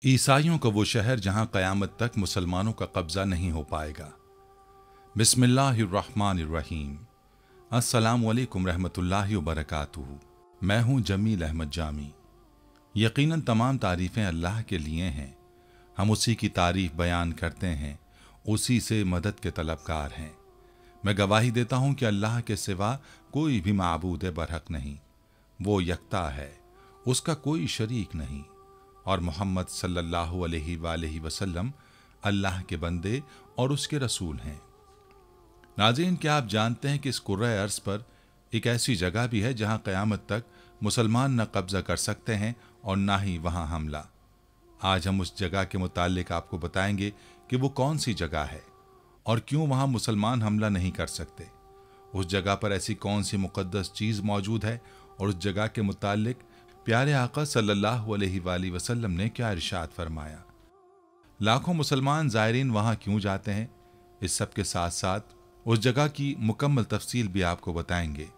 ईसाइयों का वो शहर जहां क़यामत तक मुसलमानों का कब्ज़ा नहीं हो पाएगा। बिस्मिल्लाहिर्रहमानिर्रहीम। अस्सलामु अलैकुम रहमतुल्लाहि व बरकातुहू। मैं हूं जमील अहमद जामी। यकीनन तमाम तारीफ़ें अल्लाह के लिए हैं। हम उसी की तारीफ़ बयान करते हैं, उसी से मदद के तलबगार हैं। मैं गवाही देता हूं कि अल्लाह के सिवा कोई भी माबूद बरहक नहीं। वो यकता है, उसका कोई शरीक नहीं, और मोहम्मद सल्लल्लाहु अलैहि वसल्लम अल्लाह के बंदे और उसके रसूल हैं। नाज़रीन, क्या आप जानते हैं कि इस कुर्रा अर्ज़ पर एक ऐसी जगह भी है जहां क़यामत तक मुसलमान न कब्ज़ा कर सकते हैं और ना ही वहां हमला। आज हम उस जगह के मुतालिक आपको बताएंगे कि वो कौन सी जगह है और क्यों वहां मुसलमान हमला नहीं कर सकते। उस जगह पर ऐसी कौन सी मुक़द्दस चीज़ मौजूद है और उस जगह के मुतालिक प्यारे आका सल्लल्लाहु अलैहि वसल्लम ने क्या इरशाद फरमाया। लाखों मुसलमान ज़ायरीन वहां क्यों जाते हैं, इस सब के साथ साथ उस जगह की मुकम्मल तफसील भी आपको बताएंगे।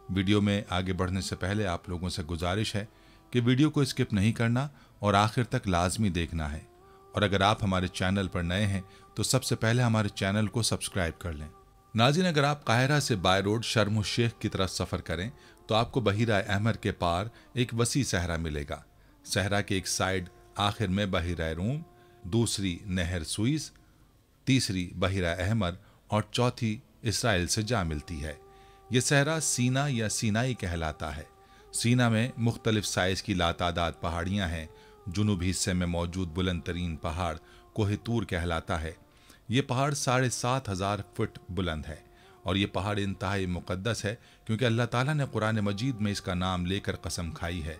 वीडियो में आगे बढ़ने से पहले आप लोगों से गुजारिश है कि वीडियो को स्किप नहीं करना और आखिर तक लाजमी देखना है। और अगर आप हमारे चैनल पर नए हैं तो सबसे पहले हमारे चैनल को सब्सक्राइब कर लें। नाज़रीन, अगर आप काहिरा से बाय रोड शर्म शेख की तरफ सफ़र करें तो आपको बहीरा अहमर के पार एक वसी सहरा मिलेगा। सहरा के एक साइड आखिर में बहीरा रूम, दूसरी नहर सुइस, तीसरी बहीरा अहमर और चौथी इसराइल से जा मिलती है। ये सहरा सीना या सीनाई कहलाता है। सीना में मुख्तलिफ साइज की लातादाद पहाड़ियाँ हैं। जुनूबी हिस्से में मौजूद बुलंद तरीन पहाड़ कोह तूर कहलाता है। ये पहाड़ 7,500 फुट बुलंद है और ये पहाड़ इंतहाई मुक़द्दस है क्योंकि अल्लाह ताला ने कुरान मजीद में इसका नाम लेकर कसम खाई है।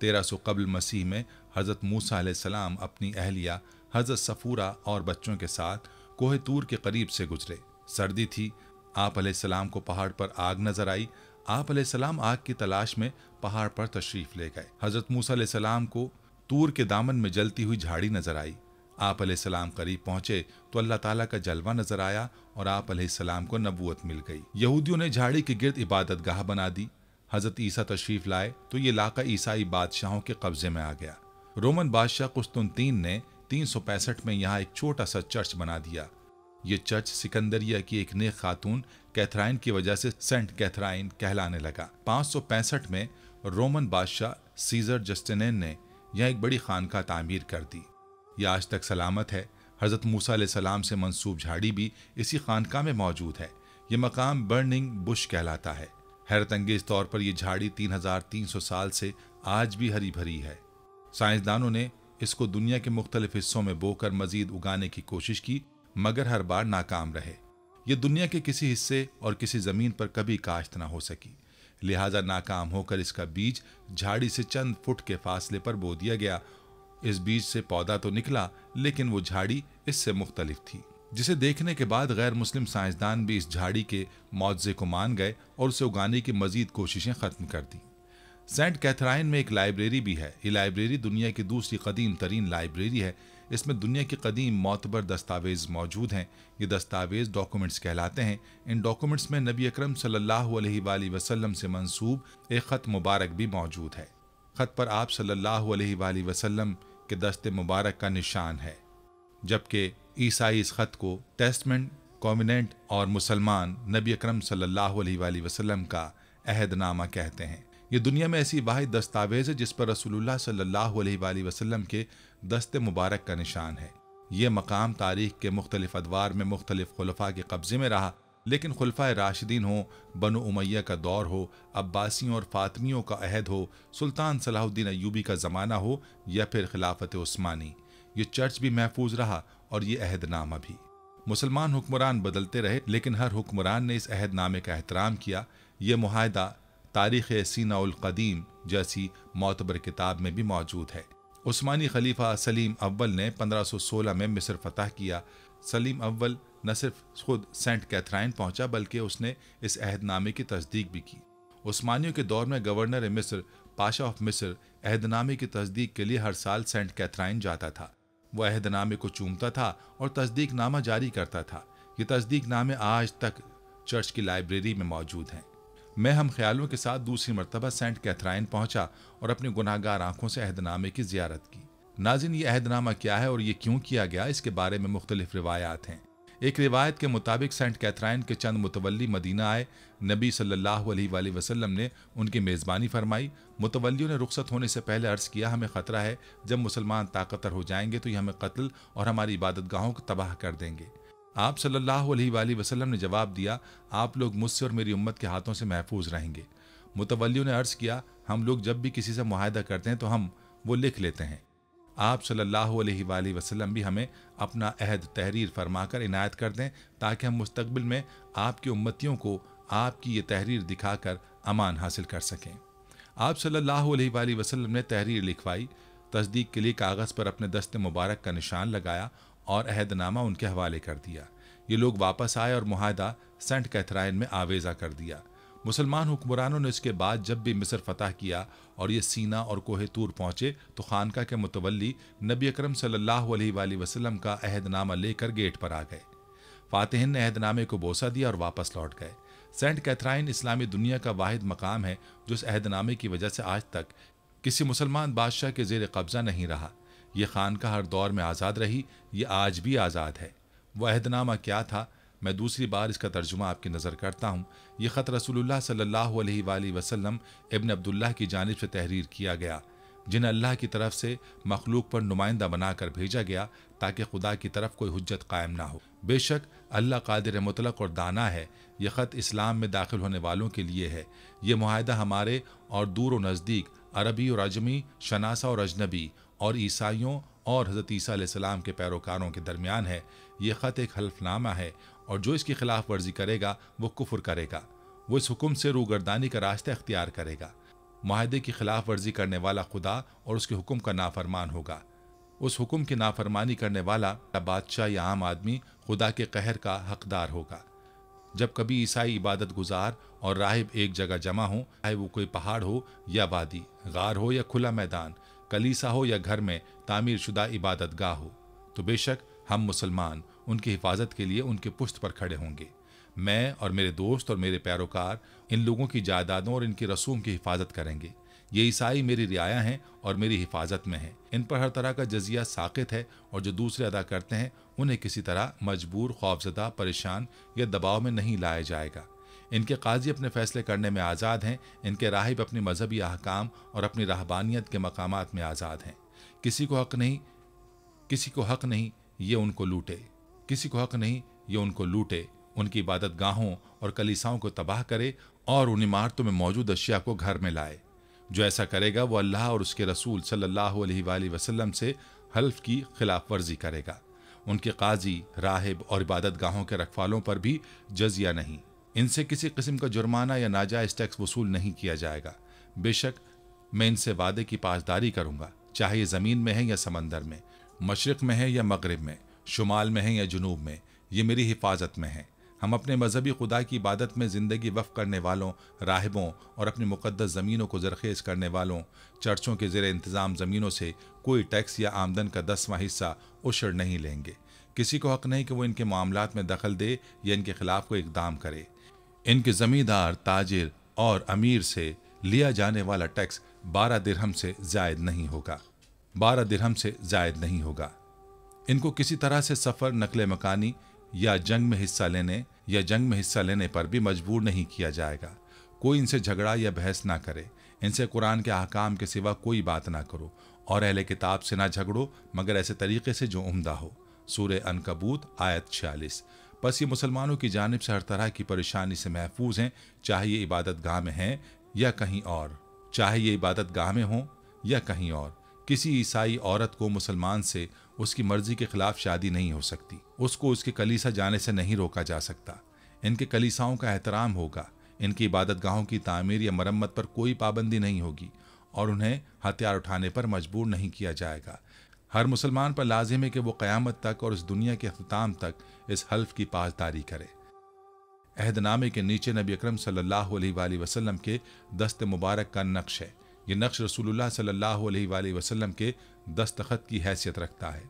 1300 कबल मसीह में हज़रत मूसा अलैहिस्सलाम अपनी अहलिया हज़रत सफ़ूरा और बच्चों के साथ कोह तूर के करीब से गुजरे। सर्दी थी, आप अलैहिस्सलाम को पहाड़ पर आग नजर आई। आप अलैहिस्सलाम आग की तलाश में पहाड़ पर तशरीफ़ ले गए। हज़रत मूसा अलैहिस्सलाम को तूर के दामन में जलती हुई झाड़ी नजर आई। आप अलैहिस्सलाम करीब पहुंचे तो अल्लाह ताला का जलवा नजर आया और आप अलैहिस्सलाम को नबूवत मिल गई। यहूदियों ने झाड़ी के गिर्द इबादत गाह बना दी। हज़रत ईसा तशरीफ़ लाए तो ये इलाका ईसाई बादशाहों के कब्जे में आ गया। रोमन बादशाह कुस्तुनतीन ने 365 में यहाँ एक छोटा सा चर्च बना दिया। ये चर्च सिकंदरिया की एक नेक खातून कैथराइन की वजह से सेंट कैथराइन कहलाने लगा। 565 में रोमन बादशाह सीजर जस्टिनियन ने यह एक बड़ी खानका तामीर कर दी। यह आज तक सलामत है। हज़रत मूसा अलैहिस्सलाम से मंसूब झाड़ी भी इसी खानका में मौजूद है। ये मकाम बर्निंग बुश कहलाता है। हैरत अंगेज तौर पर यह झाड़ी 3300 साल से आज भी हरी भरी है। साइंसदानों ने इसको दुनिया के मुख्तलिफ हिस्सों में बोकर मजीद उगाने की कोशिश की मगर हर बार नाकाम रहे। ये दुनिया के किसी हिस्से और किसी ज़मीन पर कभी काश्त ना हो सकी, लिहाजा नाकाम होकर इसका बीज झाड़ी से चंद फुट के फासले पर बो दिया गया। इस बीज से पौधा तो निकला लेकिन वो झाड़ी इससे मुख्तलिफ थी, जिसे देखने के बाद गैर मुस्लिम साइंसदान भी इस झाड़ी के मौजज़े को मान गए और उसे उगाने की मजीद कोशिशें ख़त्म कर दी। सेंट कैथराइन में एक लाइब्रेरी भी है। ये लाइब्रेरी दुनिया की दूसरी कदीम तरीन लाइब्रेरी है। इसमें दुनिया के कदीम मोतबर दस्तावेज मौजूद हैं। ये दस्तावेज डॉक्यूमेंट्स कहलाते हैं। इन डॉक्यूमेंट्स में नबी अकरम सल्लल्लाहु अलैहि वसल्लम से मंसूब एक ख़त मुबारक भी मौजूद है। ख़त पर आप सल्लल्लाहु अलैहि वसल्लम के दस्ते मुबारक का निशान है, जबकि ईसाई इस ख़त को टेस्टमेंट, कॉविनेंट और मुसलमान नबी अकरम सल्लल्लाहु अलैहि वसल्लम का अहदनामा कहते हैं। ये दुनिया में ऐसी वाहिद दस्तावेज है जिस पर रसूलुल्लाह सल्लल्लाहु अलैहि वसल्लम के दस्ते मुबारक का निशान है। ये मकाम तारीख के मुख्तलिफ अदवार में मुख्तलिफ खुलफा के कब्जे में रहा, लेकिन खुलफा राशिदीन हो, बनु उमैया का दौर हो, अब्बासियों और फातमियों का अहद हो, सुल्तान सलाहुद्दीन अय्यूबी का ज़माना हो या फिर खिलाफत उस्मानी, ये चर्च भी महफूज रहा और ये अहदनामा भी। मुसलमान हुक्मरान बदलते रहे लेकिन हर हुक्मरान ने इस अहदनामे का एहतराम किया। ये मुआहदा तारीख़ सीनाउल क़दीम जैसी मोतबर किताब में भी मौजूद है। उस्मानी खलीफा सलीम अव्वल ने 1516 में मिस्र फतह किया। सलीम अव्वल न सिर्फ खुद सेंट कैथराइन पहुंचा बल्कि उसने इस अहदनामे की तस्दीक भी की। उस्मानियों के दौर में गवर्नर मिस्र, पाशा ऑफ मिस्र, अहदनामे की तस्दीक के लिए हर साल सेंट कैथराइन जाता था। वह अहदनामे को चूमता था और तस्दीक नामा जारी करता था। ये तस्दीक नामे आज तक चर्च की लाइब्रेरी में मौजूद हैं। मैं हम ख्यालों के साथ दूसरी मरतबा सेंट कैथराइन पहुंचा और अपनी गुनाहगार आंखों से अहदनामे की ज़ियारत की। नाज़रीन, ये अहदनामा क्या है और ये क्यों किया गया, इसके बारे में मुख्तलिफ रिवायात हैं। एक रिवायत के मुताबिक सेंट कैथराइन के चंद मुतवल्ली मदीना आए। नबी सल्लल्लाहु अलैहि वसल्लम ने उनकी मेज़बानी फरमाई। मुतवल्लियों ने रुखसत होने से पहले अर्ज़ किया, हमें ख़तरा है जब मुसलमान ताकतवर हो जाएंगे तो ये हमें कत्ल और हमारी इबादतगाहों को तबाह कर देंगे। आप सल्लल्लाहु अलैहि वसल्लम ने जवाब दिया, आप लोग मुझसे और मेरी उम्मत के हाथों से महफूज रहेंगे। मुतवल्लियों ने अर्ज़ किया, हम लोग जब भी किसी से मुआहदा करते हैं तो हम वो लिख लेते हैं। आप सल्लल्लाहु अलैहि वसल्लम भी हमें अपना अहद तहरीर फरमाकर इनायत कर दें ताकि हम मुस्तकबिल में आपकी उम्मतियों को आपकी ये तहरीर दिखाकर अमान हासिल कर सकें। आप सल्लल्लाहु अलैहि वसल्लम ने तहरीर लिखवाई, तस्दीक के लिए कागज़ पर अपने दस्त मुबारक का निशान लगाया और अहदनामा उनके हवाले कर दिया। ये लोग वापस आए और मुआहदा सेंट कैथराइन में आवेज़ा कर दिया। मुसलमान हुक्मरानों ने इसके बाद जब भी मिस्र फतह किया और ये सीना और कोहे तूर पहुंचे तो खानका के मुतवल्ली नबी अकरम सल्लल्लाहु अलैहि वसल्लम का अहदनामा लेकर गेट पर आ गए। फातिहिन ने अहदनामे को बोसा दिया और वापस लौट गए। सेंट कैथराइन इस्लामी दुनिया का वाहिद मकाम है जो इस अहदनामे की वजह से आज तक किसी मुसलमान बादशाह के ज़ेर कब्ज़ा नहीं रहा। ये खानका हर दौर में आज़ाद रही, ये आज भी आज़ाद है। वह अहदनामा क्या था, मैं दूसरी बार इसका तर्जुमा आपकी नज़र करता हूँ। ये ख़त रसूलुल्लाह सल्लल्लाहु अलैहि वसल्लम इब्न अब्दुल्लाह की जानिब से तहरीर किया गया, जिन्हें अल्लाह की तरफ से मखलूक पर नुमाइंदा बनाकर भेजा गया ताकि खुदा की तरफ कोई हुज्जत कायम ना हो। बेशक अल्लाह कादिर मुतलक और दाना है। यह ख़त इस्लाम में दाखिल होने वालों के लिए है। ये मुआहदा हमारे और दूर व नज़दीक, अरबी और अजमी, शनासा और अजनबी और ईसाइयों और हज़रत ईसा अलैहिस्सलाम के पैरोकारों के दरमियान है। ये ख़त एक हल्फनामा है और जो इसकी खिलाफ वर्जी करेगा वो कुफ्र करेगा, वो इस हुक्म से रूगर्दानी का रास्ता इख्तियार करेगा। मुआहदे की खिलाफ वर्जी करने वाला खुदा और उसके हुक्म का नाफरमान होगा। उस हुक्म की नाफरमानी करने वाला बादशाह या आम आदमी खुदा के कहर का हकदार होगा। जब कभी ईसाई इबादत गुजार और राहिब एक जगह जमा हो, चाहे वो कोई पहाड़ हो या वादी, गार हो या खुला मैदान, कलीसा हो या घर में तामीर शुदा इबादत गाह हो, तो बेशक हम मुसलमान उनकी हिफाजत के लिए उनके पुश्त पर खड़े होंगे। मैं और मेरे दोस्त और मेरे पैरोकार इन लोगों की जायदादों और इनकी रसूम की हिफाजत करेंगे। ये ईसाई मेरी रियाया हैं और मेरी हिफाजत में हैं। इन पर हर तरह का जजिया साक़ित है और जो दूसरे अदा करते हैं उन्हें किसी तरह मजबूर, खौफजदा, परेशान या दबाव में नहीं लाया जाएगा। इनके काजी अपने फैसले करने में आज़ाद हैं। इनके राहिब अपनी मजहबी अहकाम और अपनी रहबानियत के मकामात में आज़ाद हैं। किसी को हक नहीं ये उनको लूटे, किसी को हक नहीं ये उनको लूटे, उनकी इबादत गाहों और कलीसाओं को तबाह करे और उन इमारतों में मौजूद अशिया को घर में लाए। जो ऐसा करेगा वो अल्लाह और उसके रसूल सल्लल्लाहु अलैहि वसल्लम से हल्फ की खिलाफ वर्जी करेगा। उनके काजी, राहिब और इबादत गाहों के रखवालों पर भी जजिया नहीं, इनसे किसी किस्म का जुर्माना या नाजायज़ टैक्स वसूल नहीं किया जाएगा। बेशक मैं इनसे वादे की पासदारी करूँगा, चाहे ये ज़मीन में है या समंदर में, मशरिक़ में है या मगरिब में, शुमाल में है या जुनूब में, ये मेरी हिफाजत में है। हम अपने मजहबी खुदा की इबादत में ज़िंदगी वफ़ करने वालों, राहिबों और अपनी मुक़द्दस ज़मीनों को ज़रख़ेज़ करने वालों, चर्चों के ज़ेर इंतज़ाम ज़मीनों से कोई टैक्स या आमदन का 10वां हिस्सा उशर नहीं लेंगे। किसी को हक़ नहीं कि वो इनके मामलात में दखल दे या इनके ख़िलाफ़ कोई इक़दाम करे। इनके ज़मींदार, ताजिर और अमीर से लिया जाने वाला टैक्स 12 दिरहम से ज़ायद नहीं होगा। 12 दिरहम से ज़ायद नहीं होगा। इनको किसी तरह से सफ़र, नकले मकानी या जंग में हिस्सा लेने पर भी मजबूर नहीं किया जाएगा। कोई इनसे झगड़ा या बहस ना करे। इनसे कुरान के अहकाम के सिवा कोई बात ना करो और अहले किताब से ना झगड़ो मगर ऐसे तरीके से जो उम्दा हो। सूरह अनकबूत आयत 46। बस ये मुसलमानों की जानिब से हर तरह की परेशानी से महफूज हैं, चाहे ये इबादत गाह में हैं या कहीं और, चाहे ये इबादत गाह में हों या कहीं और। किसी ईसाई औरत को मुसलमान से उसकी मर्जी के खिलाफ शादी नहीं हो सकती। उसको उसके कलीसा जाने से नहीं रोका जा सकता। इनके कलीसाओं का एहतराम होगा। इनकी इबादत गाहों की तामीर या मरम्मत पर कोई पाबंदी नहीं होगी और उन्हें हथियार उठाने पर मजबूर नहीं किया जाएगा। हर मुसलमान पर लाजिम है कि वो क़यामत तक और इस दुनिया के अख्ताम तक इस हल्फ की पासदारी करे। अहदनामे के नीचे नबी अकरम सल्लल्लाहु अलैहि वसल्लम के दस्त मुबारक का नक्श है। ये नक्श रसूलुल्लाह सल्लल्लाहु अलैहि वसल्लम के दस्तखत की हैसियत रखता है।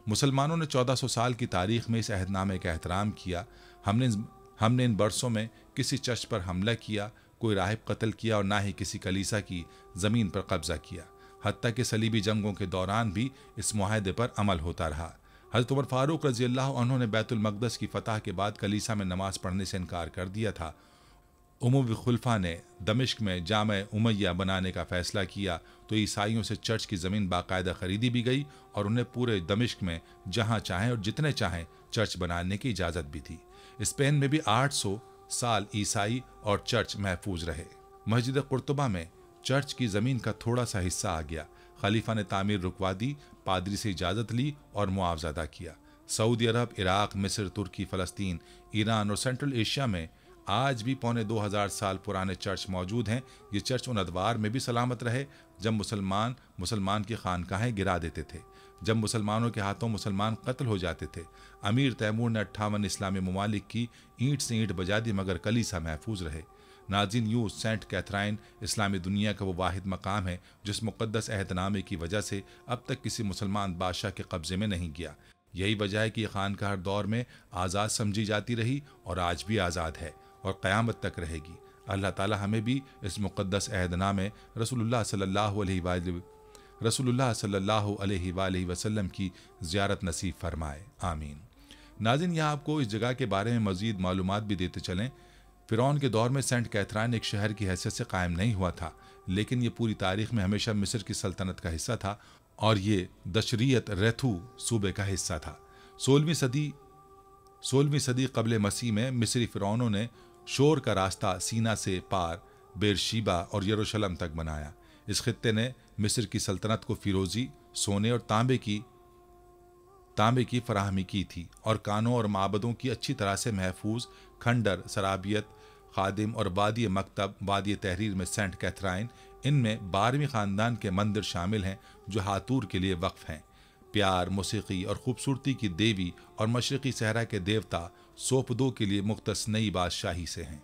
मुसलमानों ने 1400 साल की तारीख में इस अहदनामे का एहतराम किया। हमने इन बरसों में किसी चर्च पर हमला किया, कोई राहिब कत्ल किया और ना ही किसी कलीसा की ज़मीन पर कब्जा किया। हत्ता कि सलीबी जंगों के दौरान भी इस मुआहदे पर अमल होता रहा। हज़रत उमर फारूक रज़ी अल्लाह अन्हु ने बैतुल मक़दस की फतह के बाद कलीसा में नमाज पढ़ने से इनकार कर दिया था। उमवी खुलफा ने दमिश्क में जामे उमैया बनाने का फैसला किया तो ईसाइयों से चर्च की ज़मीन बाकायदा खरीदी भी गई और उन्हें पूरे दमिश्क में जहाँ चाहें और जितने चाहें चर्च बनाने की इजाज़त भी थी। स्पेन में भी 800 साल ईसाई और चर्च महफूज रहे। मस्जिद कुर्तुबा में चर्च की ज़मीन का थोड़ा सा हिस्सा आ गया। खलीफा ने तामीर रुकवा दी, पादरी से इजाज़त ली और मुआवजा अदा किया। सऊदी अरब, इराक, मिस्र, तुर्की, फ़लस्तीन, ईरान और सेंट्रल एशिया में आज भी पौने 2000 साल पुराने चर्च मौजूद हैं। ये चर्च उन अदवार में भी सलामत रहे जब मुसलमान की खानकाहें गिरा देते थे, जब मुसलमानों के हाथों मुसलमान कत्ल हो जाते थे। अमीर तैमूर ने 58 इस्लामी ममालिक की ईंट से ईंट बजा दी मगर कलीसा महफूज रहे। नाज़रीन, यूं सेंट कैथराइन इस्लामी दुनिया का वो वाहिद मकाम है जिस मुक़द्दस अहदनामे की वजह से अब तक किसी मुसलमान बादशाह के कब्ज़े में नहीं गया। यही वजह है कि ये खानका हर दौर में आज़ाद समझी जाती रही और आज भी आज़ाद है और क़यामत तक रहेगी। अल्लाह ताला हमें भी इस मुक़द्दस अहदनामे रसूलुल्लाह सल्लल्लाहु अलैहि वसल्लम की ज़ियारत नसीब फरमाए, आमीन। नाज़रीन, यहाँ आपको इस जगह के बारे में मज़ीद मालूमात भी देते चलें। फ़िरौन के दौर में सेंट कैथराइन एक शहर की हैसियत से कायम नहीं हुआ था, लेकिन ये पूरी तारीख़ में हमेशा मिस्र की सल्तनत का हिस्सा था और ये दशरियत रेथू सूबे का हिस्सा था। 16वीं सदी क़ब्ल मसीह में मिस्री फ़िरौनों ने शोर का रास्ता सीना से पार बेरशीबा और यरूशलेम तक बनाया। इस खित्ते ने मिस्र की सल्तनत को फिरोजी, सोने और तांबे की फराहमी की थी और कानों और माबदों की अच्छी तरह से महफूज खंडर, सराबियत, खादिम और वादी मकतब, वादी तहरीर में सेंट कैथराइन, इनमें 12वीं ख़ानदान के मंदिर शामिल हैं जो हातूर के लिए वक्फ हैं। प्यार, मौसीकी और खूबसूरती की देवी और मशरक़ी सहरा के देवता सोपदो के लिए मुख्तस नई बादशाही से हैं।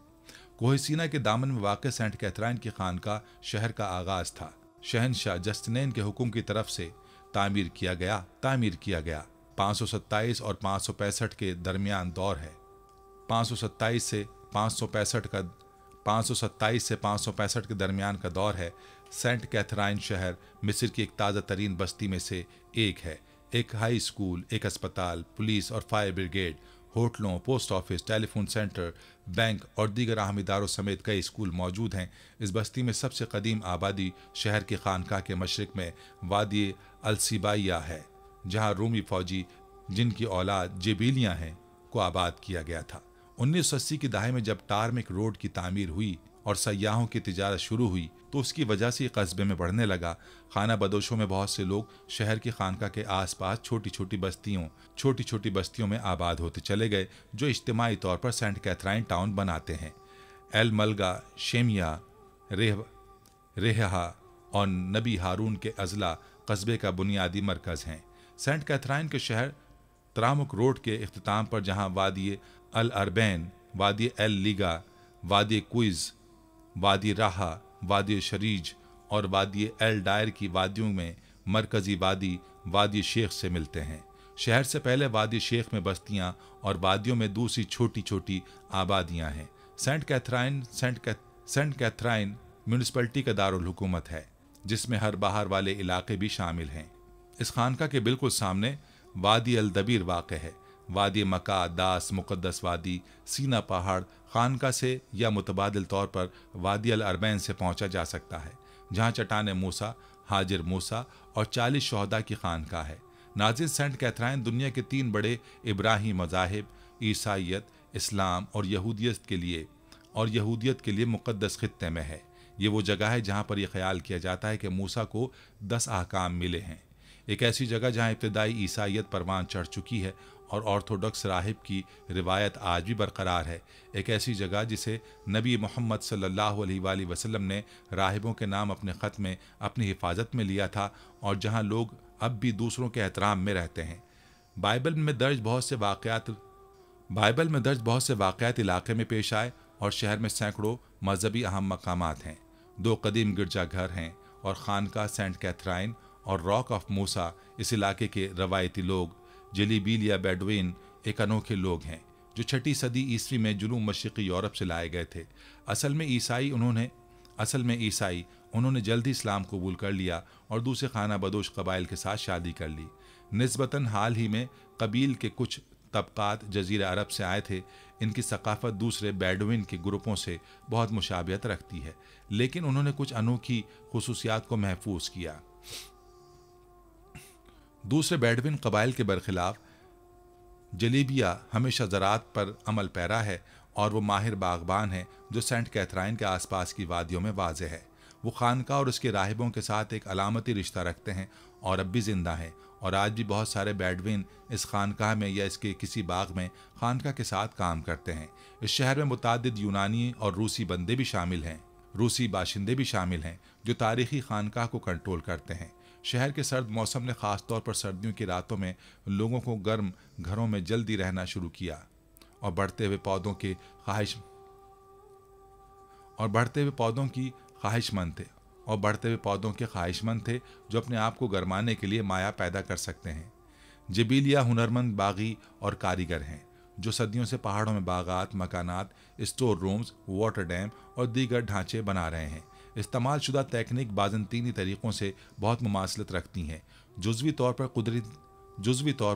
कोहिसीना के दामन में वाक़ सेंट कैथराइन की खानका शहर का आगाज़ था। शहनशाह जस्टिनेन के हुक्म की तरफ से तामीर किया गया। 527 और 565 के दरमियान दौर है। 527 से 565 के दरमियान का दौर है। सेंट कैथराइन शहर मिस्र की एक ताज़ा तरीन बस्ती में से एक है। एक हाई स्कूल, एक अस्पताल, पुलिस और फायर ब्रिगेड, होटलों, post office, telephone centre, bank और दीगर अहम इदारों समेत कई स्कूल मौजूद हैं। इस बस्ती में सबसे कदीम आबादी शहर के खानका के मशरिक में वादी अलसिबाइया है, जहाँ रूमी फौजी जिनकी औलाद जेबीलियाँ हैं को आबाद किया गया था। 1980 की दहाई में जब टारमिक रोड की तामीर हुई और सयाहों की तिजारत शुरू हुई तो उसकी वजह से कस्बे में बढ़ने लगा। खाना बदोशों में बहुत से लोग शहर की खानका के आसपास छोटी छोटी बस्तियों में आबाद होते चले गए जो इज्तिमाई तौर पर सेंट कैथराइन टाउन बनाते हैं। एल मलगा, शेमिया, रेहा और नबी हारून के अजला कस्बे का बुनियादी मरकज़ हैं। सेंट कैथराइन के शहर तरामुक रोड के इख्तिताम पर, जहाँ वादी अल अरबैन, वादी एल लीगा, वादी क्विज़, वादी राहा, वादी शरीज और वादी एल डायर की वादियों में मरकज़ी वादी शेख से मिलते हैं। शहर से पहले वादी शेख में बस्तियां और वादियों में दूसरी छोटी छोटी आबादियां हैं। सेंट कैथराइन म्यूनिसिपैलिटी का दारुल हुकूमत है जिसमें हर बाहर वाले इलाके भी शामिल हैं। इस खानका के बिल्कुल सामने वादी अल दबीर वाक़ है। वादी मका, दास, मुक़द्दस वादी, सीना पहाड़ खानका से या मुतबादिल तौर पर वादी अल अरबैन से पहुंचा जा सकता है, जहां चट्टान मूसा, हाजिर मूसा और 40 शहदा की खानका है। नाज़रीन, सेंट कैथराइन दुनिया के 3 बड़े इब्राहिमी मज़ाहिब ईसाइयत, इस्लाम और यहूदियत के लिए मुक़द्दस खित्ते में है। ये वो जगह है जहाँ पर यह ख्याल किया जाता है कि मूसा को 10 अहकाम मिले हैं। एक ऐसी जगह जहाँ इब्तदाई ईसाइयत परवान चढ़ चुकी है और ऑर्थोडॉक्स राहिब की रिवायत आज भी बरकरार है। एक ऐसी जगह जिसे नबी मोहम्मद सल्लल्लाहु अलैहि वसल्लम ने राहिबों के नाम अपने ख़त में अपनी हिफाजत में लिया था और जहाँ लोग अब भी दूसरों के एहतराम में रहते हैं। बाइबल में दर्ज बहुत से वाक़यात इलाके में पेश आए और शहर में सैकड़ों मजहबी अहम मकामात हैं। 2 कदीम गिरजाघर हैं और खानका सेंट कैथराइन और रॉक ऑफ मूसा इस इलाके के रवायती लोग जलीबील या बेडवीन एक अनोखे लोग हैं जो 6ठी सदी ईस्वी में जुनूब मशरिक़ी यूरोप से लाए गए थे। असल में ईसाई उन्होंने जल्दी इस्लाम कबूल कर लिया और दूसरे खाना बदोश कबाइल के साथ शादी कर ली। निस्बतन हाल ही में कबील के कुछ तबकात जजीरा अरब से आए थे। इनकी सकाफत दूसरे बेडुइन के ग्रुपों से बहुत मुशाबियत रखती है, लेकिन उन्होंने कुछ अनोखी खुसूसियात को महफूज किया। दूसरे बेडुइन कबाइल के बरखिलाफ जलीबिया हमेशा ज़राअत पर अमल पैरा है और वो माहिर बागबान है जो सेंट कैथराइन के आसपास की वादियों में वाज़े है। वो खानका और उसके राहिबों के साथ एक अलामती रिश्ता रखते हैं और अब भी जिंदा हैं, और आज भी बहुत सारे बेडुइन इस खानकाह में या इसके किसी बाग में खानका के साथ काम करते हैं। इस शहर में मुतादिद यूनानी और रूसी बंदे भी शामिल हैं, रूसी बाशिंदे भी शामिल हैं जो तारीखी खानकाह को कंट्रोल करते हैं। शहर के सर्द मौसम ने ख़ास तौर पर सर्दियों की रातों में लोगों को गर्म घरों में जल्दी रहना शुरू किया और बढ़ते हुए पौधों की ख्वाहिशमंद थे जो अपने आप को गरमाने के लिए माया पैदा कर सकते हैं। जबीलिया हुनरमंद बागी और कारीगर हैं जो सदियों से पहाड़ों में बागात, मकानात, स्टोर रूम्स, वाटर डैम और दीगर ढांचे बना रहे हैं। इस्तेमाल शुदा तकनीक बाज़ंतीनी तरीक़ों से बहुत मुमासलत रखती हैं, जुज़वी तौर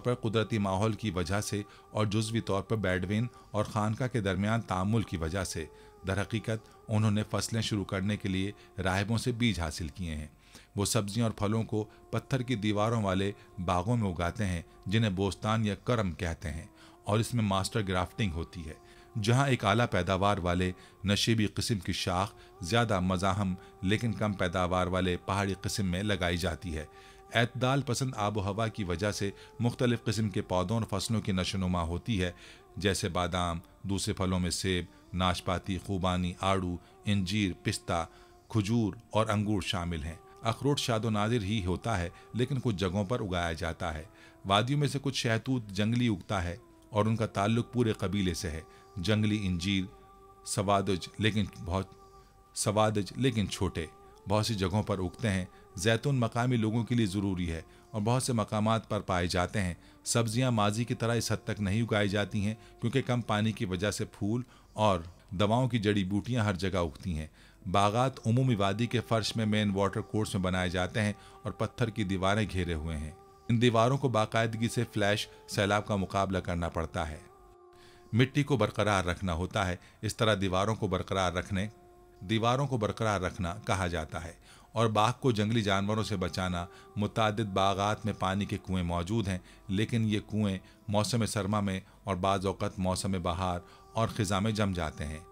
पर कुदरती माहौल की वजह से और जुज़वी तौर पर बेडुइन और खानका के दरमियान तामुल की वजह से। दरहकीकत उन्होंने फसलें शुरू करने के लिए राहिबों से बीज हासिल किए हैं। वो सब्जियां और फलों को पत्थर की दीवारों वाले बागों में उगाते हैं जिन्हें बोस्तान या करम कहते हैं, और इसमें मास्टर ग्राफ्टिंग होती है जहां एक आला पैदावार वाले नशीबी किस्म की शाख ज़्यादा मज़ाहम लेकिन कम पैदावार वाले पहाड़ी किस्म में लगाई जाती है। एतदाल पसंद आबो हवा की वजह से मुख्तलिफ़ किस्म के पौधों और फसलों की नशोनुमा होती है, जैसे बादाम, दूसरे फलों में सेब, नाशपाती, खूबानी, आड़ू, इंजीर, पिस्ता, खजूर और अंगूर शामिल हैं। अखरोट शादो नादिर ही होता है लेकिन कुछ जगहों पर उगाया जाता है। वादियों में से कुछ शहतूत जंगली उगता है और उनका ताल्लुक पूरे कबीले से है। जंगली इंजीर सवादज लेकिन छोटे बहुत सी जगहों पर उगते हैं। जैतून मकामी लोगों के लिए ज़रूरी है और बहुत से मकामात पर पाए जाते हैं। सब्जियां माजी की तरह इस हद तक नहीं उगाई जाती हैं क्योंकि कम पानी की वजह से फूल और दवाओं की जड़ी बूटियां हर जगह उगती हैं। बागात उमूमी वादी के फर्श में मेन वाटर कोर्स में बनाए जाते हैं और पत्थर की दीवारें घेरे हुए हैं। इन दीवारों को बाकायदगी से फ्लैश सैलाब का मुकाबला करना पड़ता है। मिट्टी को बरकरार रखना होता है। इस तरह दीवारों को बरकरार रखना कहा जाता है। और बाग को जंगली जानवरों से बचाना। मुतादिद बागात में पानी के कुएं मौजूद हैं, लेकिन ये कुएं मौसम सरमा में और बाज़ औक़ात मौसम बहार और ख़िज़ा में जम जाते हैं।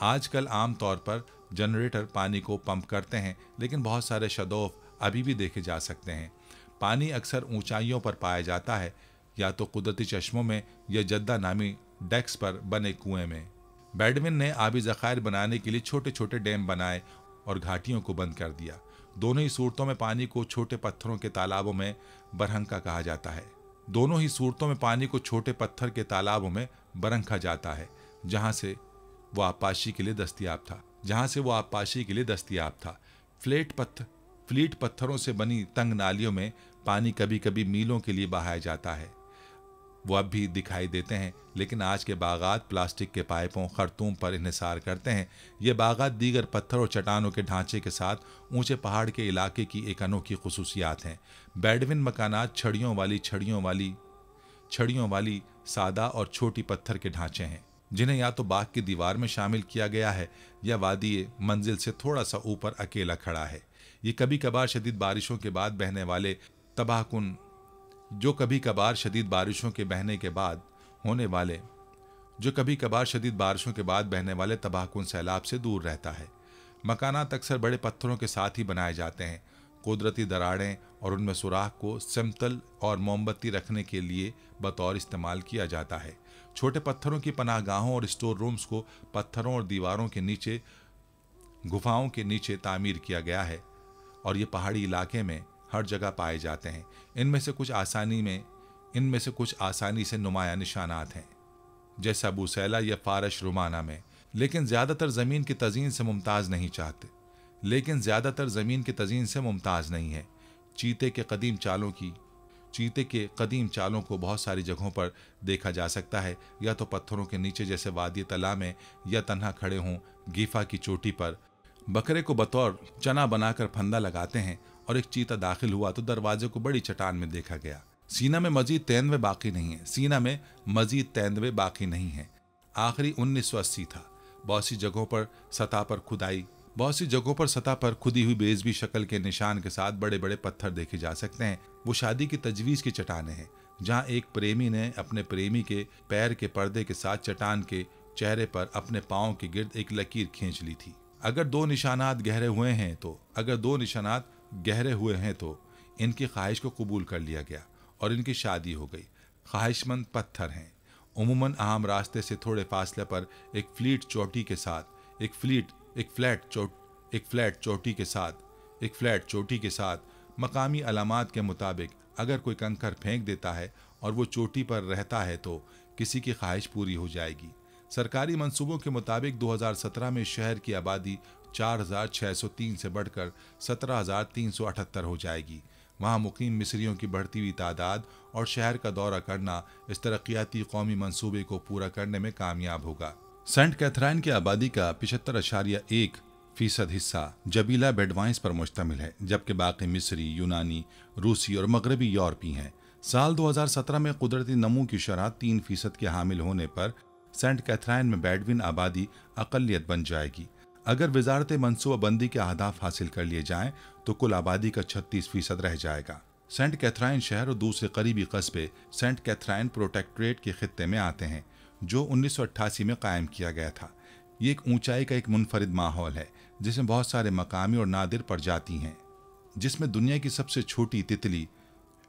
आजकल आम तौर पर जनरेटर पानी को पंप करते हैं, लेकिन बहुत सारे शदोफ अभी भी देखे जा सकते हैं। पानी अक्सर ऊंचाइयों पर पाया जाता है, या तो कुदरती चश्मों में या जद्दा नामी डेक्स पर बने कुएं में। बेडुइन ने आबी ज़खायर बनाने के लिए छोटे छोटे डैम बनाए और घाटियों को बंद कर दिया। दोनों ही सूरतों में पानी को छोटे पत्थरों के तालाबों में बरहंका कहा जाता है। जहां से वो आबपाशी के लिए दस्तयाब था। फ्लीट पत्थरों से बनी तंग नालियों में पानी कभी कभी मीलों के लिए बहाया जाता है। वो अब भी दिखाई देते हैं, लेकिन आज के बागात प्लास्टिक के पाइपों खरतूम पर इन्हिसार करते हैं। ये बागात दीगर पत्थर और चट्टानों के ढांचे के साथ ऊंचे पहाड़ के इलाके की एक अनोखी खुसूसियात हैं। बेडुइन मकानात छड़ियों वाली सादा और छोटी पत्थर के ढांचे हैं, जिन्हें या तो बाग की दीवार में शामिल किया गया है या वादी मंजिल से थोड़ा सा ऊपर अकेला खड़ा है। ये कभी कभार शदीद बारिशों के बाद बहने वाले तबाहकुन सैलाब से दूर रहता है। मकानात अक्सर बड़े पत्थरों के साथ ही बनाए जाते हैं। कुदरती दरारें और उनमें सुराख को सिमतल और मोमबत्ती रखने के लिए बतौर इस्तेमाल किया जाता है। छोटे पत्थरों की पनाहगाहों और स्टोर रूम्स को पत्थरों और दीवारों के नीचे गुफाओं के नीचे तामीर किया गया है और ये पहाड़ी इलाके में हर जगह पाए जाते हैं। इनमें से कुछ आसानी से नुमाया निशानात हैं, जैसे अबू सैला या फारश रुमाना में, लेकिन ज़्यादातर ज़मीन की तज़ीन से मुमताज़ नहीं है। चीते के कदीम चालों को बहुत सारी जगहों पर देखा जा सकता है, या तो पत्थरों के नीचे जैसे वादी तला में, या तन्हा खड़े हों गीफा की चोटी पर बकरे को बतौर चना बनाकर फंदा लगाते हैं और एक चीता दाखिल हुआ तो दरवाजे को बड़ी चट्टान में देखा गया। सीना में मजीद तेंदुए बाकी नहीं है। आखिरी 1980 था। बहुत सी जगहों पर सतह पर खुदी हुई बेज़बी शक्ल के निशान के साथ बड़े बड़े पत्थर देखे जा सकते हैं। वो शादी की तजवीज़ की चट्टानें हैं, जहां एक प्रेमी ने अपने प्रेमी के पैर के पर्दे के साथ चट्टान के चेहरे पर अपने पाँव के गिर्द एक लकीर खींच ली थी। अगर दो निशानात गहरे हुए हैं तो इनकी ख्वाहिश को कबूल कर लिया गया और इनकी शादी हो गई। ख्वाहिशमंद पत्थर हैं। उम्मूमन आम रास्ते से थोड़े फासले पर एक फ्लैट चोटी के साथ मकामी अलामात के मुताबिक अगर कोई कंकर फेंक देता है और वो चोटी पर रहता है तो किसी की ख्वाहिश पूरी हो जाएगी। सरकारी मंसूबों के मुताबिक 2017 में शहर की आबादी 4,603 से बढ़कर 17,378 हो जाएगी। वहाँ मुकीम मिस्रियों की बढ़ती हुई तादाद और शहर का दौरा करना इस तरक्याती कौमी मंसूबे को पूरा करने में कामयाब होगा। सेंट कैथरीन की आबादी का 75.1% हिस्सा जबीला बेडवाइंस पर मुश्तमिल है, जबकि बाकी मिस्री, यूनानी, रूसी और मगरबी यूरोपी हैं। साल 2017 में कुदरती नमू की शरह 3% के हामिल होने पर सेंट कैथरीन में बेडविन आबादी अकलियत बन जाएगी। अगर वजारत मनसूबाबंदी के अहदाफ हासिल कर लिए जाएं तो कुल आबादी का 36% रह जाएगा। सेंट कैथरीन शहर और दूसरे करीबी कस्बे सेंट कैथरीन प्रोटेक्टोरेट के खित्ते में आते हैं, जो 1988 में कायम किया गया था। ये एक ऊंचाई का एक मुनफरिद माहौल है जिसमें बहुत सारे मकामी और नादिर प्रजाति हैं, जिसमें दुनिया की सबसे छोटी तितली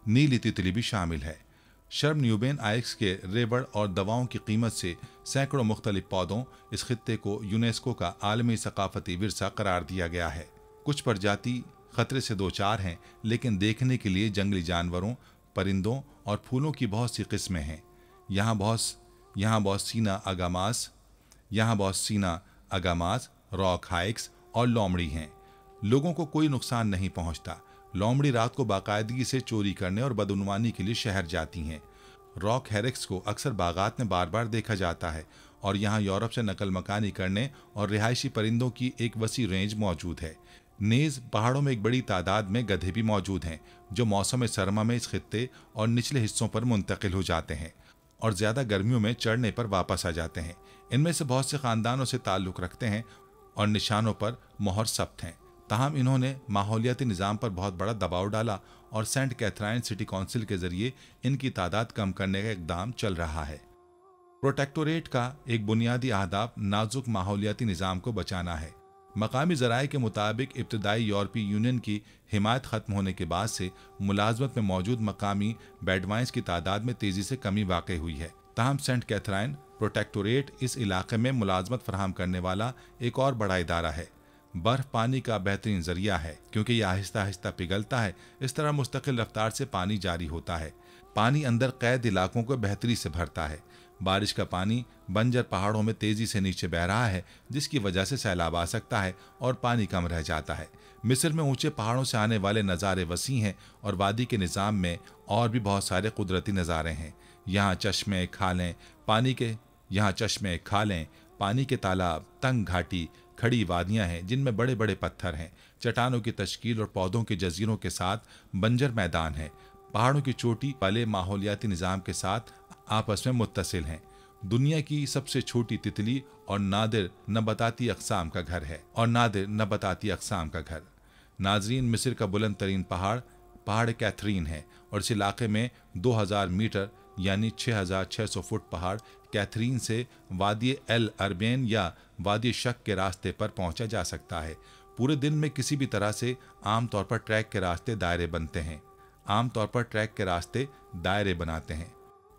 नीली तितली भी शामिल है। शर्म न्यूबेन आइक्स के रेबड़ और दवाओं की कीमत से सैकड़ों मुख्तलिफ पौधों इस खित्ते को यूनेस्को का आलमी सकाफती विरसा करार दिया गया है। कुछ प्रजाति खतरे से दो चार हैं, लेकिन देखने के लिए जंगली जानवरों, परिंदों और फूलों की बहुत सी किस्में हैं। यहाँ बहुत सीना अगामास, रॉक हाइक्स और लोमड़ी हैं। लोगों को कोई नुकसान नहीं पहुँचता। लोमड़ी रात को बाकायदगी से चोरी करने और बदउनवानी के लिए शहर जाती हैं। रॉक हैरिक्स को अक्सर बागात में बार बार देखा जाता है और यहाँ यूरोप से नकल मकानी करने और रिहायशी परिंदों की एक वसी रेंज मौजूद है। नेज पहाड़ों में एक बड़ी तादाद में गधे भी मौजूद हैं, जो मौसम सरमा में इस खित्ते और निचले हिस्सों पर मुंतकिल हो जाते हैं और ज़्यादा गर्मियों में चढ़ने पर वापस आ जाते हैं। इनमें से बहुत से ख़ानदानों से ताल्लुक़ रखते हैं और निशानों पर मोहर सख्त हैं। ताहम इन्होंने माहौलियाती निज़ाम पर बहुत बड़ा दबाव डाला और सेंट कैथरीन सिटी काउंसिल के जरिए इनकी तादाद कम करने का इक़दाम चल रहा है। प्रोटेक्टोरेट का एक बुनियादी अहदाफ नाजुक माहौलियाती निज़ाम को बचाना है। मकामी ज़राए के मुताबिक इब्तदाई यूरोपीय यूनियन की हिमायत ख़त्म होने के बाद से मुलाजमत में मौजूद मकामी बेडवाइंस की तादाद में तेज़ी से कमी वाक़ई हुई है। ताहम सेंट कैथरीन प्रोटेक्टोरेट इस इलाके में मुलाजमत फराहम करने वाला एक और बड़ा इदारा है। बर्फ पानी का बेहतरीन जरिया है, क्योंकि यह आहिस्ता आहिस्ता पिघलता है। इस तरह मुस्तकिल रफ्तार से पानी जारी होता है। पानी अंदर कैद इलाकों को बेहतरी से भरता है। बारिश का पानी बंजर पहाड़ों में तेजी से नीचे बह रहा है, जिसकी वजह से सैलाब आ सकता है और पानी कम रह जाता है। मिस्र में ऊंचे पहाड़ों से आने वाले नज़ारे वसी हैं और वादी के निज़ाम में और भी बहुत सारे कुदरती नज़ारे हैं। यहाँ चश्मे खालें, पानी के तालाब, तंग घाटी, खड़ी वादियां हैं जिनमें बड़े बड़े पत्थर हैं, चट्टानों की तश्कील और पौधों के जजीरों के साथ बंजर मैदान है। पहाड़ों की चोटी वाले माहौलियाती निज़ाम के साथ आपस में मुत्तसिल हैं। दुनिया की सबसे छोटी तितली और नादिर नबताती अक़साम का घर। नाजरीन, मिस्र का बुलंद तरीन पहाड़ कैथरीन है और इस इलाके में 2000 मीटर यानी 6600 फुट पहाड़ कैथरीन से वादी एल अरबेन या वादी शक के रास्ते पर पहुंचा जा सकता है। पूरे दिन में किसी भी तरह से आमतौर पर ट्रैक के दायरे बनाते हैं।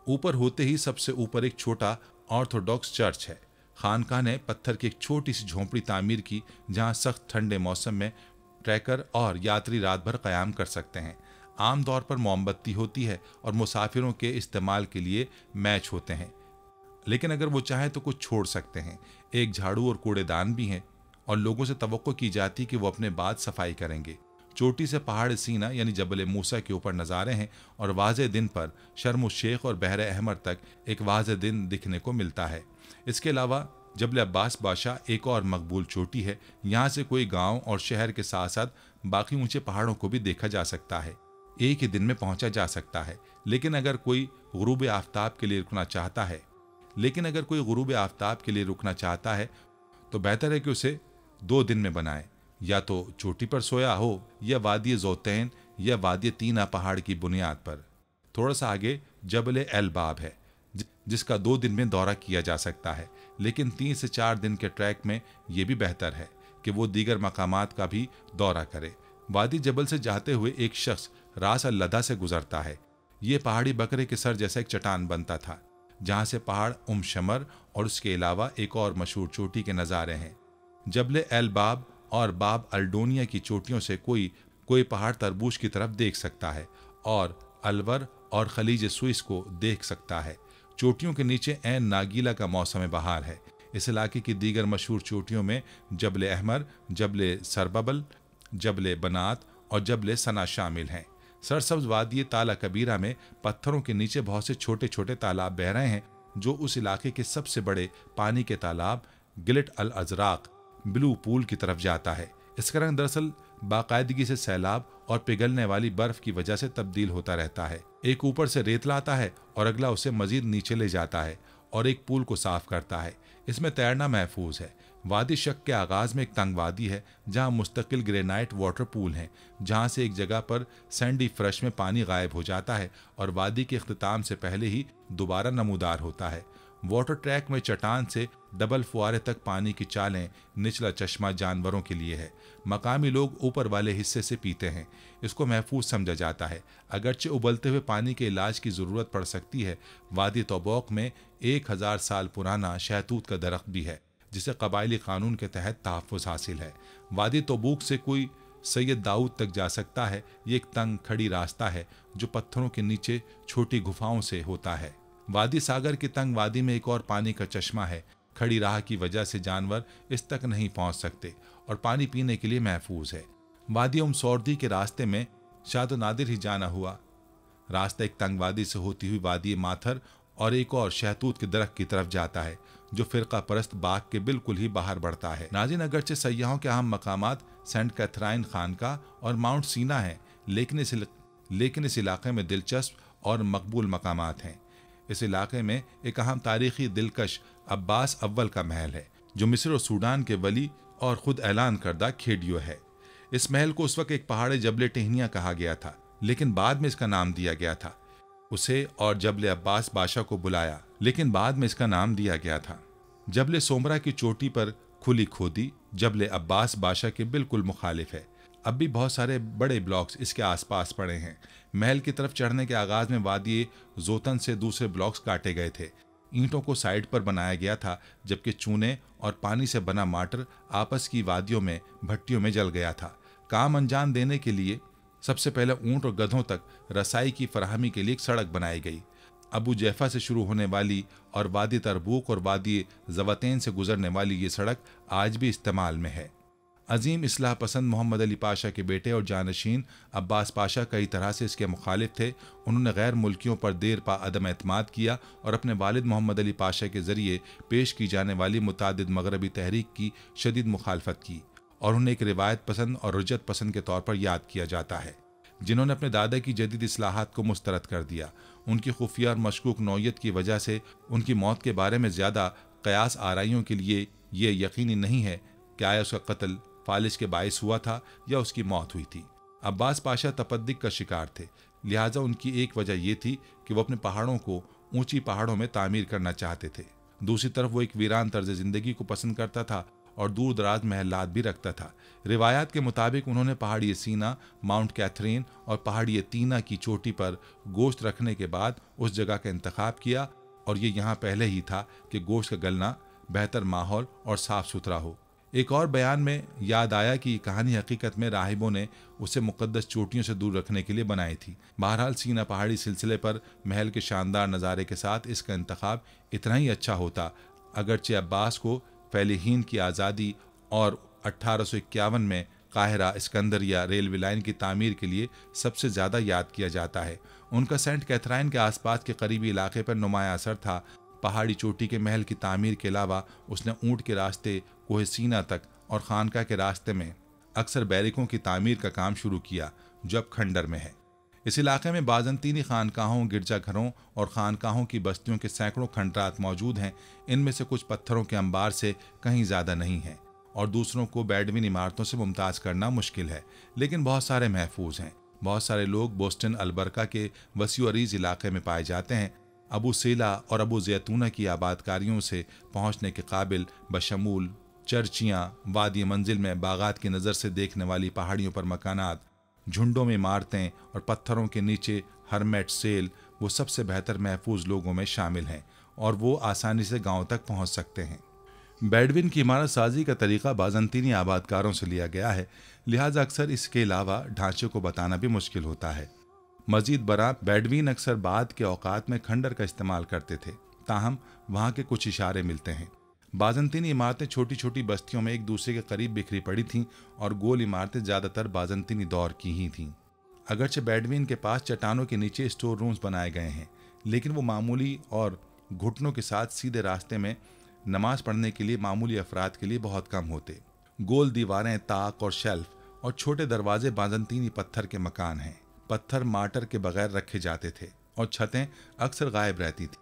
ऊपर होते ही सबसे ऊपर एक छोटा ऑर्थोडॉक्स चर्च है। खानका ने पत्थर की एक छोटी सी झोंपड़ी तामीर की, जहां सख्त ठंडे मौसम में ट्रैकर और यात्री रात भर क़याम कर सकते हैं। आमतौर पर मोमबत्ती होती है और मुसाफिरों के इस्तेमाल के लिए मैच होते हैं, लेकिन अगर वो चाहें तो कुछ छोड़ सकते हैं। एक झाड़ू और कूड़ेदान भी हैं और लोगों से तवक्को की जाती कि वो अपने बाद सफाई करेंगे। चोटी से पहाड़ सीना यानी जबल मूसा के ऊपर नज़ारे हैं और वाज़े दिन पर शर्म शेख और बहरे अहमर तक एक वाज़े दिन दिखने को मिलता है। इसके अलावा जबल अब्बास बादशाह एक और मकबूल चोटी है। यहाँ से कोई गांव और शहर के साथ साथ बाकी ऊंचे पहाड़ों को भी देखा जा सकता है, एक ही दिन में पहुंचा जा सकता है। लेकिन अगर कोई गुरूब आफ्ताब के लिए रुकना चाहता है तो बेहतर है कि उसे 2 दिन में बनाए। या तो चोटी पर सोया हो या वादी ज़ौतैन या वादी तीना पहाड़ की बुनियाद पर। थोड़ा सा आगे जबल एल बाब है जिसका 2 दिन में दौरा किया जा सकता है, लेकिन 3 से 4 दिन के ट्रैक में यह भी बेहतर है कि वो दीगर मकामात का भी दौरा करे। वादी जबल से जाते हुए एक शख्स रास अल लदा से गुजरता है। ये पहाड़ी बकरे के सर जैसा एक चट्टान बनता था, जहां से पहाड़ शमर और उसके अलावा एक और मशहूर चोटी के नज़ारे हैं। जबल एल बाब और बाब अल्डोनिया की चोटियों से कोई पहाड़ तरबूज की तरफ देख सकता है और अलवर और खलीज स्विस को देख सकता है। चोटियों के नीचे ऐन नागीला का मौसम बहार है। इस इलाके की दीगर मशहूर चोटियों में जबल अहमर, जबल सरबबल, जबल बनात और जबल सना शामिल हैं। सरसब्ज वादी ताला कबीरा में पत्थरों के नीचे बहुत से छोटे छोटे तालाब बह रहे हैं, जो उस इलाके के सबसे बड़े पानी के तालाब गिलट अल अजराक ब्लू पूल की तरफ जाता है। इसका रंग दरअसल बाकायदगी से सैलाब और पिघलने वाली बर्फ की वजह से तब्दील होता रहता है। एक ऊपर से रेत लाता है और अगला उसे मजीद नीचे ले जाता है और एक पूल को साफ करता है। इसमें तैरना महफूज है। वादी शक के आगाज में एक तंग वादी है जहां मुस्तकिल ग्रेनाइट वाटर पूल हैं, जहां से एक जगह पर सैंडी फ्रश में पानी गायब हो जाता है और वादी के इख्तिताम से पहले ही दोबारा नमूदार होता है। वाटर ट्रैक में चट्टान से डबल फुआरे तक पानी की चालें निचला चश्मा जानवरों के लिए है। मकामी लोग ऊपर वाले हिस्से से पीते हैं। इसको महफूज समझा जाता है। अगरचे उबलते हुए पानी के इलाज की ज़रूरत पड़ सकती है। वादी तोबौक में 1000 साल पुराना शहतूत का दरख्त भी है, जिसे कबायली कानून के तहत तहफ़्फ़ुज़ हासिल है। वादी तोबूक से कोई सैयद दाऊद तक जा सकता है। ये एक तंग खड़ी रास्ता है जो पत्थरों के नीचे छोटी गुफाओं से होता है। वादी सागर की तंग वादी में एक और पानी का चश्मा है। खड़ी राह की वजह से जानवर इस तक नहीं पहुंच सकते और पानी पीने के लिए महफूज है। वादी सौर्दी के रास्ते में शायद नादिर ही जाना हुआ रास्ता एक तंग वादी से होती हुई वादी माथर और एक और शहतूत के दरख्त की तरफ जाता है, जो फिरका परस्त बाग के बिल्कुल ही बाहर बढ़ता है। नाज़रीन, अगरचे सयाहों के अहम मकामात सेंट कैथराइन खानका और माउंट सीना है, लेकिन इस इलाके में दिलचस्प और मकबूल मकामात हैं। इस इलाके में एक अहम तारीखी दिलकश अब्बास अव्वल का महल है, जो मिस्र और सूडान के वली और खुद ऐलान करदा खेडियो है। इस महल को उस वक्त एक पहाड़ी जबल टेहनिया कहा गया था, लेकिन बाद में इसका नाम दिया गया था। उसे और जबल अब्बास बादशाह को बुलाया, लेकिन बाद में इसका नाम दिया गया था। जबल सोमरा की चोटी पर खुली खोदी जबल अब्बास बादशाह के बिल्कुल मुखालिफ है। अब भी बहुत सारे बड़े ब्लॉक्स इसके आसपास पड़े हैं। महल की तरफ चढ़ने के आगाज में वादी जोतन से दूसरे ब्लॉक्स काटे गए थे। ईंटों को साइड पर बनाया गया था, जबकि चूने और पानी से बना माटर आपस की वादियों में भट्टियों में जल गया था। काम अंजाम देने के लिए सबसे पहले ऊंट और गधों तक रसाई की फराहमी के लिए एक सड़क बनाई गई। अबू जैफा से शुरू होने वाली और वादी तरबूक और वादी जवतैन से गुजरने वाली ये सड़क आज भी इस्तेमाल में है। अजीम इस्लाह पसंद मोहम्मद अली पाशा के बेटे और जानशीन अब्बास पाशा कई तरह से इसके मुखालिफ थे। उन्होंने गैर मुल्कियों पर देर पा अदम एतमाद किया और अपने वालिद मोहम्मद अली पाशा के ज़रिए पेश की जाने वाली मुतादिद मगरबी तहरीक की शदीद मुखालफत की और उन्हें एक रिवायत पसंद और रुजत पसंद के तौर पर याद किया जाता है, जिन्होंने अपने दादा की जदीद इस्लाहात को मुस्तरद कर दिया। उनकी खुफिया और मशकूक नौयत की वजह से उनकी मौत के बारे में ज़्यादा कयास आराइयों के लिए ये यकीनी नहीं है कि आया उसका कत्ल फालिश के बायस हुआ था या उसकी मौत हुई थी। अब्बास पाशा तपद्दिक का शिकार थे, लिहाजा उनकी एक वजह यह थी कि वो अपने पहाड़ों को ऊंची पहाड़ों में तामीर करना चाहते थे। दूसरी तरफ वो एक वीरान तर्ज जिंदगी को पसंद करता था और दूर दराज महलात भी रखता था। रिवायात के मुताबिक उन्होंने पहाड़ी सीना, माउंट कैथरीन और पहाड़ी तीना की चोटी पर गोश्त रखने के बाद उस जगह का इंतखाब किया, और ये यहाँ पहले ही था कि गोश्त का गलना, बेहतर माहौल और साफ सुथरा हो। एक और बयान में याद आया कि ये कहानी हकीकत में राहिबों ने उसे मुक़द्दस चोटियों से दूर रखने के लिए बनाई थी। बहरहाल सीना पहाड़ी सिलसिले पर महल के शानदार नज़ारे के साथ इसका इंतखाब इतना ही अच्छा होता, अगरचे अब्बास को फैलिहीन की आज़ादी और 1851 में काहिरा इस्कंदरिया रेलवे लाइन की तामीर के लिए सबसे ज़्यादा याद किया जाता है। उनका सेंट कैथराइन के आसपास के करीबी इलाके पर नुमाया असर था। पहाड़ी चोटी के महल की तामीर के अलावा उसने ऊंट के रास्ते कोह सीना तक और खानका के रास्ते में अक्सर बैरिकों की तामीर का काम शुरू किया, जो अब खंडर में है। इस इलाके में बाज़ंतीनी खानकाहों, गिरजाघरों और खानकाहों की बस्तियों के सैकड़ों खंडरात मौजूद हैं। इनमें से कुछ पत्थरों के अंबार से कहीं ज़्यादा नहीं हैं और दूसरों को बेडविन इमारतों से मुमताज़ करना मुश्किल है, लेकिन बहुत सारे महफूज हैं। बहुत सारे लोग बोस्टन अलबरका के वसी अरीज इलाके में पाए जाते हैं। अबू सेला और अबू जैतूना की आबादकारियों से पहुँचने के काबिल बशमूल चर्चियाँ, वादी मंजिल में बागात की नज़र से देखने वाली पहाड़ियों पर मकानात, झुंडों में इमारतें और पत्थरों के नीचे हरमेट सेल वो सबसे बेहतर महफूज लोगों में शामिल हैं और वो आसानी से गांव तक पहुंच सकते हैं। बेडविन की इमारत साजी का तरीका बाज़ंतीनी आबादकारों से लिया गया है, लिहाजा अक्सर इसके अलावा ढांचे को बताना भी मुश्किल होता है। मजीद बरा बेडविन अक्सर बाद के औकात में खंडर का इस्तेमाल करते थे, ताहम वहाँ के कुछ इशारे मिलते हैं। बाज़ंतीनी इमारतें छोटी छोटी बस्तियों में एक दूसरे के करीब बिखरी पड़ी थीं और गोल इमारतें ज़्यादातर बाज़ंतीनी दौर की ही थीं। अगरचे बेडविन के पास चट्टानों के नीचे स्टोर रूम्स बनाए गए हैं, लेकिन वो मामूली और घुटनों के साथ सीधे रास्ते में नमाज पढ़ने के लिए मामूली अफराद के लिए बहुत कम होते। गोल दीवारें, ताक और शेल्फ और छोटे दरवाजे बाज़ंतीनी पत्थर के मकान हैं। पत्थर मार्टर के बगैर रखे जाते थे और छतें अक्सर गायब रहती थी।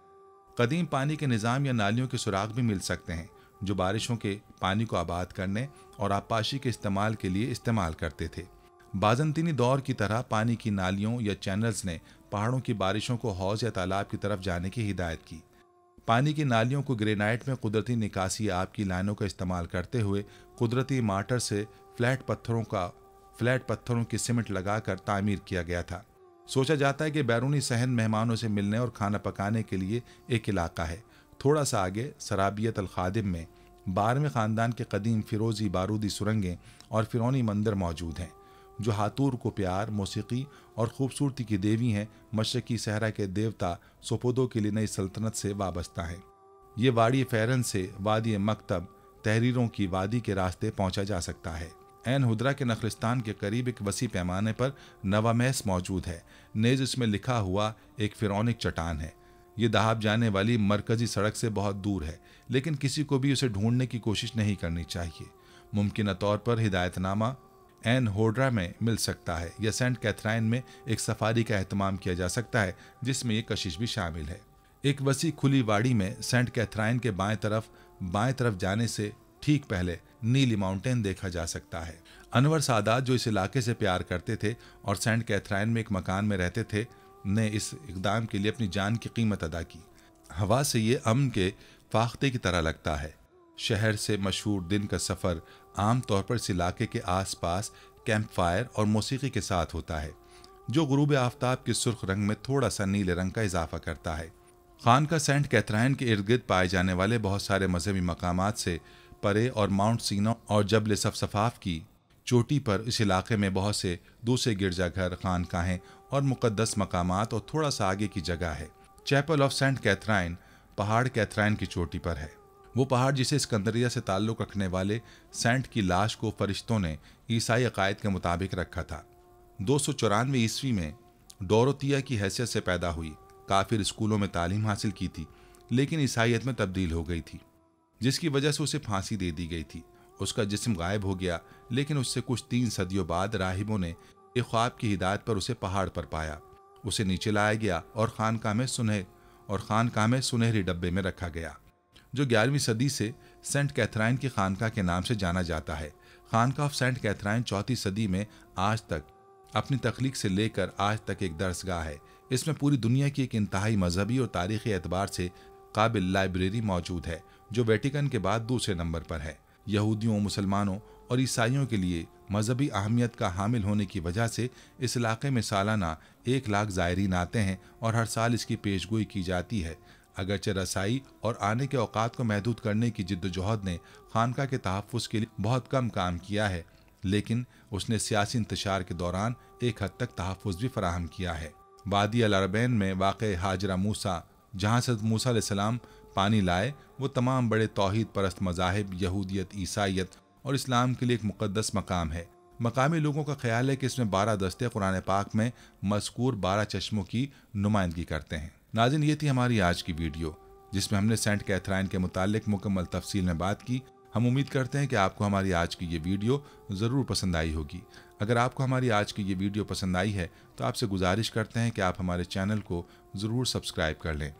कदीम पानी के निज़ाम या नालियों के सुराग भी मिल सकते हैं, जो बारिशों के पानी को आबाद करने और आबपाशी के इस्तेमाल के लिए इस्तेमाल करते थे। बाज़ंतीनी दौर की तरह पानी की नालियों या चैनल्स ने पहाड़ों की बारिशों को हौज या तालाब की तरफ जाने की हिदायत की। पानी की नालियों को ग्रेनाइट में कुदरती निकासी आब की लाइनों का इस्तेमाल करते हुए कुदरती मार्टर से फ्लैट पत्थरों की सीमेंट लगाकर तामीर किया गया था। सोचा जाता है कि बैरूनी सहन मेहमानों से मिलने और खाना पकाने के लिए एक इलाका है। थोड़ा सा आगे सराबियत अल खादिम में 12वें ख़ानदान के कदीम फिरोजी बारूदी सुरंगें और फिरौनी मंदिर मौजूद हैं, जो हातूर को प्यार, मौसीकी और खूबसूरती की देवी हैं। मशरकी सहरा के देवता सोपोदो की नई सल्तनत से वाबस्ता है। ये वाड़ी फ़ैरन से वादी मकतब तहरीरों की वादी के रास्ते पहुंचा जा सकता है। एन हुद्रा के नखलिस्तान के करीब एक वसी पैमाने पर नवामैस मौजूद है। नेज इसमें लिखा हुआ एक फिरौनिक चट्टान है। ये दहाब जाने वाली मरकजी सड़क से बहुत दूर है, लेकिन किसी को भी उसे ढूंढने की कोशिश नहीं करनी चाहिए। मुमकिन तौर पर हिदायतनामा एन होड्रा में मिल सकता है या सेंट कैथराइन में एक सफारी का एहतमाम किया जा सकता है, जिसमें ये कशिश भी शामिल है। एक वसी खुली वाड़ी में सेंट कैथराइन के बाएं तरफ जाने से ठीक पहले नीली माउंटेन देखा जा सकता है। अनवर सादात, जो इस इलाके से प्यार करते थे और सेंट कैथराइन में एक मकान में रहते थे, ने इस इक़दाम के लिए अपनी जान की कीमत अदा की। हवा से ये अमन के फाख्ते की तरह लगता है। शहर से मशहूर दिन का सफ़र आम तौर पर इस इलाके के आसपास कैंप फायर और मौसीकी के साथ होता है, जो गुरूब आफ्ताब के सुर्ख रंग में थोड़ा सा नीले रंग का इजाफा करता है। खानका सेंट कैथराइन के इर्द गिर्द पाए जाने वाले बहुत सारे मजहबी मकामात से परे और माउंट सीना और जबल सफसफाफ की चोटी पर इस इलाके में बहुत से दूसरे गिरजाघर, खानकाहें और मुकद्दस मकामात और थोड़ा सा आगे की जगह है। चैपल ऑफ सेंट कैथराइन पहाड़ कैथराइन की चोटी पर है। वो पहाड़ जिसे सिकंदरिया से ताल्लुक़ रखने वाले सेंट की लाश को फरिश्तों ने ईसाई अकायद के मुताबिक रखा था। 294 ईस्वी में डोरोतिया की हैसियत से पैदा हुई। काफिर स्कूलों में तालीम हासिल की थी, लेकिन ईसाईयत में तब्दील हो गई थी, जिसकी वजह से उसे फांसी दे दी गई थी। उसका जिस्म गायब हो गया, लेकिन उससे कुछ 3 सदियों बाद राहिबों ने एक ख्वाब की हिदायत पर उसे पहाड़ पर पाया। उसे नीचे लाया गया और खानकाह में सुनहरी डब्बे में रखा गया, जो 11वीं सदी से सेंट कैथराइन की खानकाह के नाम से जाना जाता है। खानकाह ऑफ सेंट कैथराइन 4वीं सदी में आज तक अपनी तख्लीक से लेकर आज तक एक दरसगाह है। इसमें पूरी दुनिया की एक इंतहाई मजहबी और तारीखी एतबार से काबिल लाइब्रेरी मौजूद है, जो वेटिकन के बाद दूसरे नंबर पर है। यहूदियों, मुसलमानों और ईसाइयों के लिए मजहबी अहमियत का हामिल होने की वजह से इस इलाके में सालाना 1 लाख ज़ायरीन आते हैं और हर साल इसकी पेशगोई की जाती है। अगरचे रसाई और आने के औकात को महदूद करने की जिद्दोजहद ने खानका के तहफ़्फ़ुज़ के लिए बहुत कम काम किया है, लेकिन उसने सियासी इंतशार के दौरान एक हद तक तहफ़्फ़ुज़ भी फराहम किया है। वादी अल अरबैन में वाक़ हाजरा मूसा, जहाँ से मूसा अलैहिस्सलाम पानी लाए, वो तमाम बड़े तौहीद परस्त मज़ाहिब यहूदियत, ईसाइयत और इस्लाम के लिए एक मुक़द्दस मकाम है। मकामी लोगों का ख्याल है कि इसमें 12 दस्ते कुरान पाक में मज़कूर 12 चश्मों की नुमाइंदगी करते हैं। नाज़रीन, ये थी हमारी आज की वीडियो। जिसमें हमने सेंट कैथराइन के मुतालिक मुकम्मल तफसील में बात की। हम उम्मीद करते हैं कि आपको हमारी आज की ये वीडियो ज़रूर पसंद आई होगी। अगर आपको हमारी आज की ये वीडियो पसंद आई है तो आपसे गुजारिश करते हैं कि आप हमारे चैनल को ज़रूर सब्सक्राइब कर लें